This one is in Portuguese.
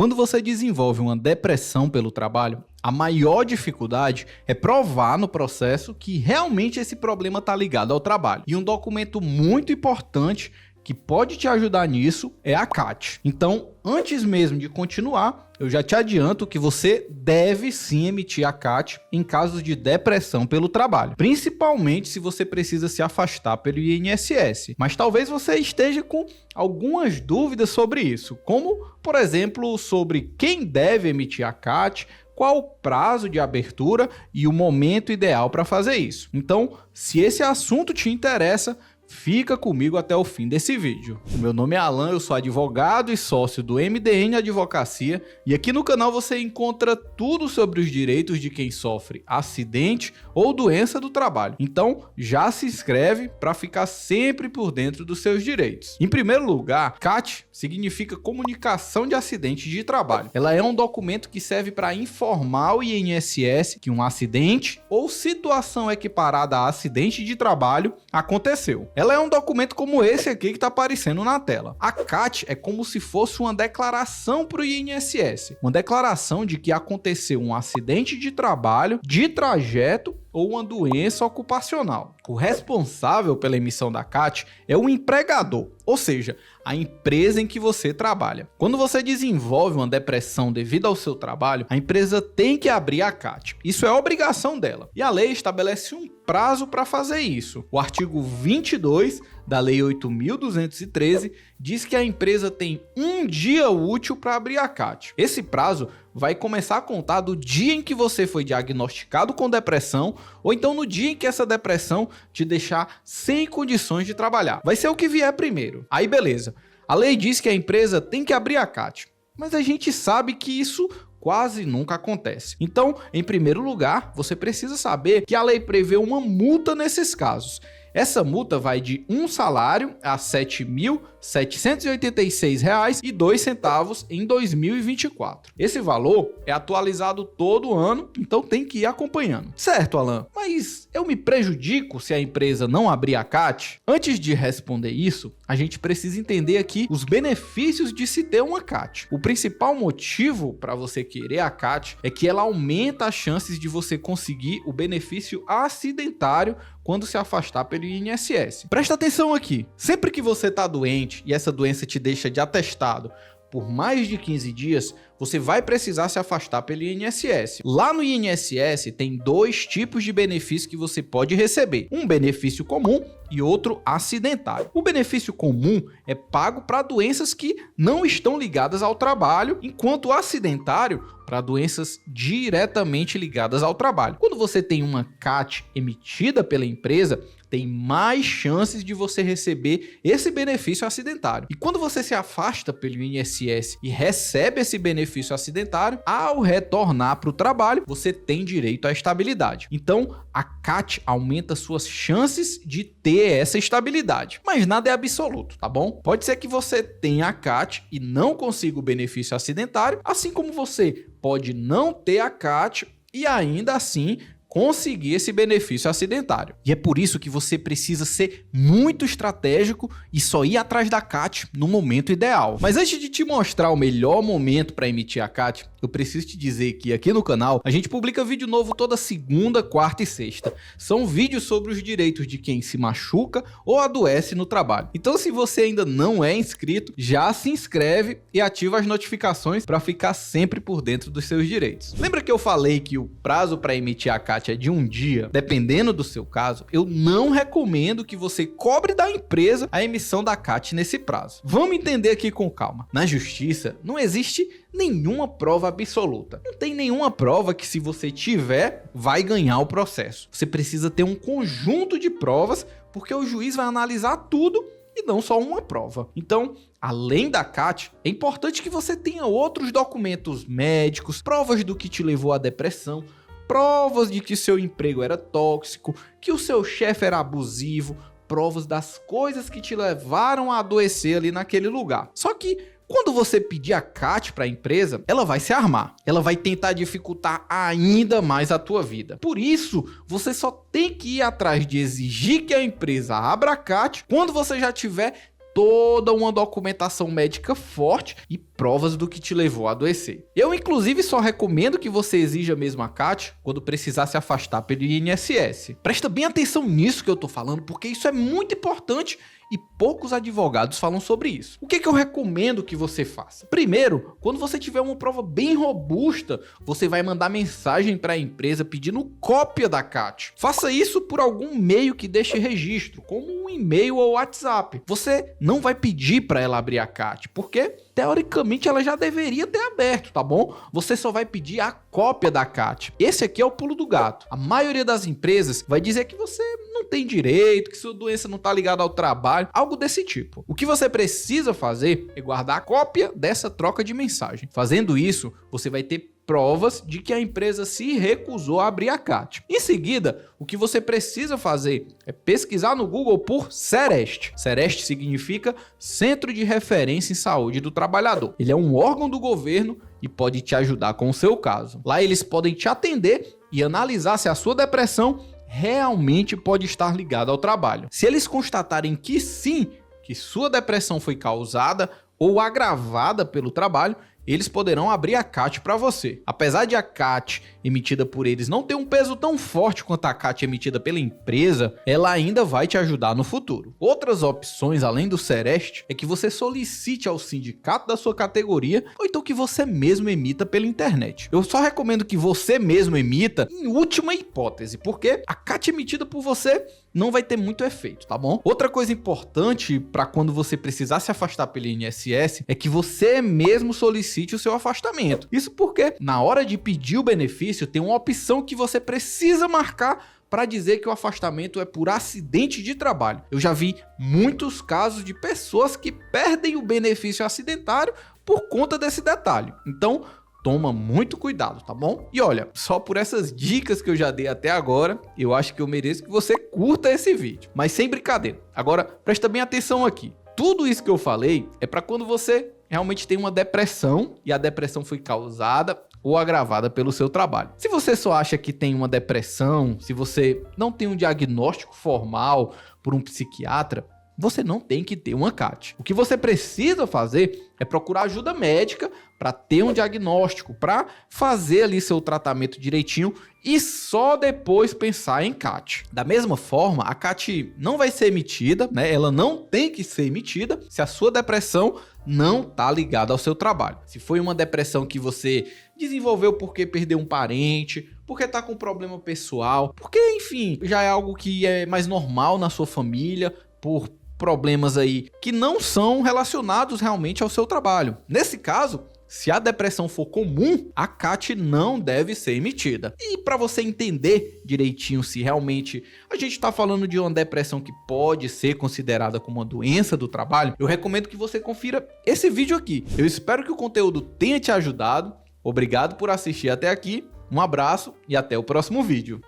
Quando você desenvolve uma depressão pelo trabalho, a maior dificuldade é provar no processo que realmente esse problema está ligado ao trabalho. E um documento muito importante que pode te ajudar nisso é a CAT. Então, antes mesmo de continuar, eu já te adianto que você deve sim emitir a CAT em casos de depressão pelo trabalho, principalmente se você precisa se afastar pelo INSS. Mas talvez você esteja com algumas dúvidas sobre isso, como, por exemplo, sobre quem deve emitir a CAT, qual o prazo de abertura e o momento ideal para fazer isso. Então, se esse assunto te interessa, fica comigo até o fim desse vídeo. Meu nome é Alan, eu sou advogado e sócio do MDN Advocacia e aqui no canal você encontra tudo sobre os direitos de quem sofre acidente ou doença do trabalho. Então já se inscreve para ficar sempre por dentro dos seus direitos. Em primeiro lugar, CAT significa Comunicação de Acidente de Trabalho. Ela é um documento que serve para informar o INSS que um acidente ou situação equiparada a acidente de trabalho aconteceu. Ela é um documento como esse aqui que está aparecendo na tela. A CAT é como se fosse uma declaração para o INSS. Uma declaração de que aconteceu um acidente de trabalho, de trajeto ou uma doença ocupacional. O responsável pela emissão da CAT é o empregador, ou seja, a empresa em que você trabalha. Quando você desenvolve uma depressão devido ao seu trabalho, a empresa tem que abrir a CAT. Isso é obrigação dela. E a lei estabelece um prazo para fazer isso. O artigo 22 da Lei 8.213 diz que a empresa tem um dia útil para abrir a CAT. Esse prazo vai começar a contar do dia em que você foi diagnosticado com depressão ou então no dia em que essa depressão te deixar sem condições de trabalhar. Vai ser o que vier primeiro. Aí beleza. A lei diz que a empresa tem que abrir a CAT, mas a gente sabe que isso quase nunca acontece. Então, em primeiro lugar, você precisa saber que a lei prevê uma multa nesses casos. Essa multa vai de um salário a R$ 7.786,02 em 2024. Esse valor é atualizado todo ano, então tem que ir acompanhando. Certo, Alan, mas eu me prejudico se a empresa não abrir a CAT? Antes de responder isso, a gente precisa entender aqui os benefícios de se ter uma CAT. O principal motivo para você querer a CAT é que ela aumenta as chances de você conseguir o benefício acidentário quando se afastar pelo INSS. Presta atenção aqui, sempre que você está doente e essa doença te deixa de atestado por mais de 15 dias, você vai precisar se afastar pelo INSS. Lá no INSS tem dois tipos de benefício que você pode receber. Um benefício comum e outro acidentário. O benefício comum é pago para doenças que não estão ligadas ao trabalho, enquanto o acidentário para doenças diretamente ligadas ao trabalho. Quando você tem uma CAT emitida pela empresa, tem mais chances de você receber esse benefício acidentário. E quando você se afasta pelo INSS e recebe esse benefício acidentário, ao retornar para o trabalho, você tem direito à estabilidade. Então, a CAT aumenta suas chances de ter essa estabilidade. Mas nada é absoluto, tá bom? Pode ser que você tenha a CAT e não consiga o benefício acidentário, assim como você pode não ter a CAT e ainda assim conseguir esse benefício acidentário. E é por isso que você precisa ser muito estratégico e só ir atrás da CAT no momento ideal. Mas antes de te mostrar o melhor momento para emitir a CAT, eu preciso te dizer que aqui no canal a gente publica vídeo novo toda segunda, quarta e sexta. São vídeos sobre os direitos de quem se machuca ou adoece no trabalho. Então, se você ainda não é inscrito, já se inscreve e ativa as notificações para ficar sempre por dentro dos seus direitos. Lembra que eu falei que o prazo para emitir a CAT é de um dia? Dependendo do seu caso, eu não recomendo que você cobre da empresa a emissão da CAT nesse prazo. Vamos entender aqui com calma. Na justiça, não existe nenhuma prova absoluta. Não tem nenhuma prova que, se você tiver, vai ganhar o processo. Você precisa ter um conjunto de provas, porque o juiz vai analisar tudo e não só uma prova. Então, além da CAT, é importante que você tenha outros documentos médicos, provas do que te levou à depressão, provas de que seu emprego era tóxico, que o seu chefe era abusivo, provas das coisas que te levaram a adoecer ali naquele lugar. Só que quando você pedir a CAT para a empresa, ela vai se armar. Ela vai tentar dificultar ainda mais a tua vida. Por isso, você só tem que ir atrás de exigir que a empresa abra a CAT quando você já tiver toda uma documentação médica forte e provas do que te levou a adoecer. Eu, inclusive, só recomendo que você exija mesmo a CAT quando precisar se afastar pelo INSS. Presta bem atenção nisso que eu tô falando, porque isso é muito importante e poucos advogados falam sobre isso. O que eu recomendo que você faça? Primeiro, quando você tiver uma prova bem robusta, você vai mandar mensagem para a empresa pedindo cópia da CAT. Faça isso por algum meio que deixe registro, como um e-mail ou WhatsApp. Você não vai pedir para ela abrir a CAT, porque teoricamente ela já deveria ter aberto, tá bom? Você só vai pedir a cópia da CAT. Esse aqui é o pulo do gato. A maioria das empresas vai dizer que você não tem direito, que sua doença não está ligada ao trabalho, algo desse tipo. O que você precisa fazer é guardar a cópia dessa troca de mensagem. Fazendo isso, você vai ter provas de que a empresa se recusou a abrir a CAT. Em seguida, o que você precisa fazer é pesquisar no Google por Sereste. Sereste significa Centro de Referência em Saúde do Trabalhador. Ele é um órgão do governo e pode te ajudar com o seu caso. Lá eles podem te atender e analisar se a sua depressão realmente pode estar ligada ao trabalho. Se eles constatarem que sim, que sua depressão foi causada ou agravada pelo trabalho, eles poderão abrir a CAT para você. Apesar de a CAT emitida por eles não ter um peso tão forte quanto a CAT emitida pela empresa, ela ainda vai te ajudar no futuro. Outras opções além do Sereste é que você solicite ao sindicato da sua categoria ou então que você mesmo emita pela internet. Eu só recomendo que você mesmo emita em última hipótese, porque a CAT emitida por você não vai ter muito efeito, tá bom? Outra coisa importante para quando você precisar se afastar pelo INSS é que você mesmo solicite o seu afastamento. Isso porque na hora de pedir o benefício tem uma opção que você precisa marcar para dizer que o afastamento é por acidente de trabalho. Eu já vi muitos casos de pessoas que perdem o benefício acidentário por conta desse detalhe. Então, toma muito cuidado, tá bom? E olha, só por essas dicas que eu já dei até agora, eu acho que eu mereço que você curta esse vídeo. Mas sem brincadeira. Agora, presta bem atenção aqui. Tudo isso que eu falei é para quando você realmente tem uma depressão e a depressão foi causada ou agravada pelo seu trabalho. Se você só acha que tem uma depressão, se você não tem um diagnóstico formal por um psiquiatra, você não tem que ter uma CAT. O que você precisa fazer é procurar ajuda médica para ter um diagnóstico, para fazer ali seu tratamento direitinho e só depois pensar em CAT. Da mesma forma, a CAT não vai ser emitida, né? Ela não tem que ser emitida se a sua depressão não está ligada ao seu trabalho. Se foi uma depressão que você desenvolveu porque perdeu um parente, porque está com problema pessoal, porque, enfim, já é algo que é mais normal na sua família, por problemas aí que não são relacionados realmente ao seu trabalho. Nesse caso, se a depressão for comum, a CAT não deve ser emitida. E para você entender direitinho se realmente a gente está falando de uma depressão que pode ser considerada como uma doença do trabalho, eu recomendo que você confira esse vídeo aqui. Eu espero que o conteúdo tenha te ajudado. Obrigado por assistir até aqui. Um abraço e até o próximo vídeo.